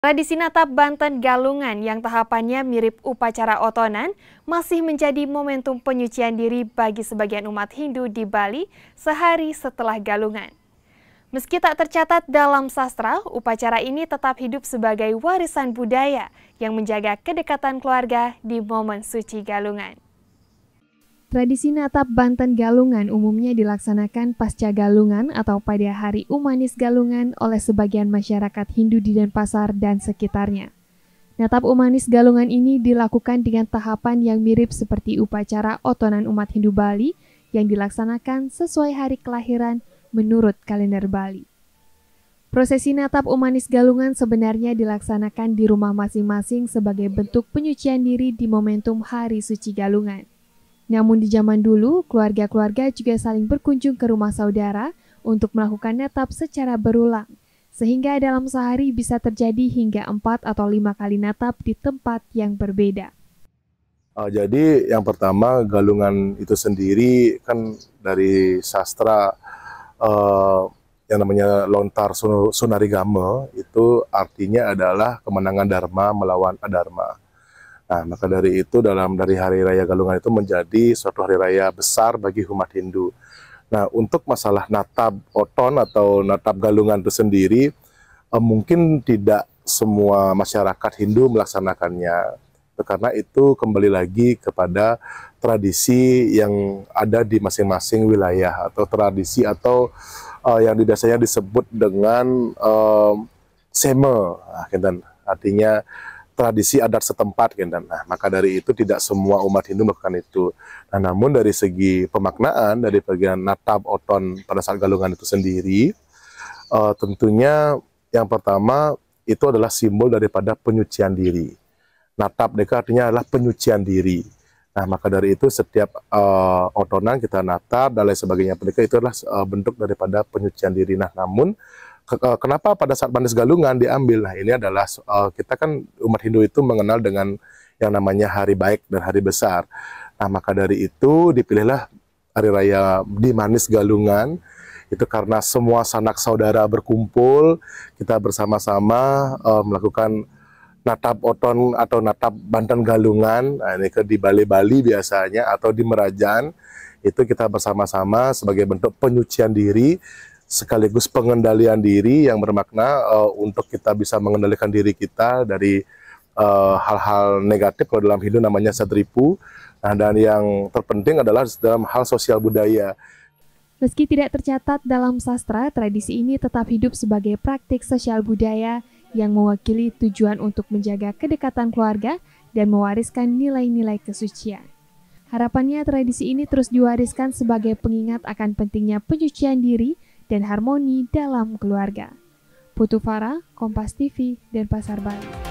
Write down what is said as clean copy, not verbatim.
Tradisi Natap Banten Galungan yang tahapannya mirip upacara otonan masih menjadi momentum penyucian diri bagi sebagian umat Hindu di Bali sehari setelah Galungan. Meski tak tercatat dalam sastra, upacara ini tetap hidup sebagai warisan budaya yang menjaga kedekatan keluarga di momen suci Galungan. Tradisi Natap Banten Galungan umumnya dilaksanakan pasca Galungan atau pada hari Umanis Galungan oleh sebagian masyarakat Hindu di Denpasar dan sekitarnya. Natap Umanis Galungan ini dilakukan dengan tahapan yang mirip seperti upacara otonan umat Hindu Bali yang dilaksanakan sesuai hari kelahiran menurut kalender Bali. Prosesi Natap Umanis Galungan sebenarnya dilaksanakan di rumah masing-masing sebagai bentuk penyucian diri di momentum Hari Suci Galungan. Namun di zaman dulu, keluarga-keluarga juga saling berkunjung ke rumah saudara untuk melakukan natap secara berulang, sehingga dalam sehari bisa terjadi hingga 4 atau 5 kali natap di tempat yang berbeda. Jadi yang pertama, Galungan itu sendiri kan dari sastra yang namanya Lontar Sunarigama, itu artinya adalah kemenangan Dharma melawan Adharma. Nah, maka dari itu dari Hari Raya Galungan itu menjadi suatu hari raya besar bagi umat Hindu. Nah, untuk masalah Natap Oton atau Natap Galungan itu sendiri, mungkin tidak semua masyarakat Hindu melaksanakannya. Karena itu kembali lagi kepada tradisi yang ada di masing-masing wilayah atau tradisi atau yang biasanya disebut dengan seme, artinya tradisi adat setempat. Nah, maka dari itu tidak semua umat Hindu melakukan itu. Nah, namun dari segi pemaknaan dari bagian Natap Oton pada saat Galungan itu sendiri, tentunya yang pertama itu adalah simbol daripada penyucian diri. Natap mereka artinya adalah penyucian diri. Nah, maka dari itu setiap otonan kita natap dan lain sebagainya, mereka itu adalah bentuk daripada penyucian diri. Nah, namun kenapa pada saat Manis Galungan diambil? Nah, ini adalah kita kan umat Hindu itu mengenal dengan yang namanya hari baik dan hari besar. Nah, maka dari itu dipilihlah hari raya di Manis Galungan. Itu karena semua sanak saudara berkumpul, kita bersama-sama melakukan Natap Oton atau Natap Banten Galungan. Nah, ini di Bali biasanya atau di Merajan, itu kita bersama-sama sebagai bentuk penyucian diri sekaligus pengendalian diri yang bermakna untuk kita bisa mengendalikan diri kita dari hal-hal negatif. Kalau dalam Hindu namanya satripu. Nah, dan yang terpenting adalah dalam hal sosial budaya. Meski tidak tercatat dalam sastra, tradisi ini tetap hidup sebagai praktik sosial budaya yang mewakili tujuan untuk menjaga kedekatan keluarga dan mewariskan nilai-nilai kesucian. Harapannya tradisi ini terus diwariskan sebagai pengingat akan pentingnya penyucian diri dan harmoni dalam keluarga. Putu Farah, Kompas TV, Denpasar, Bali.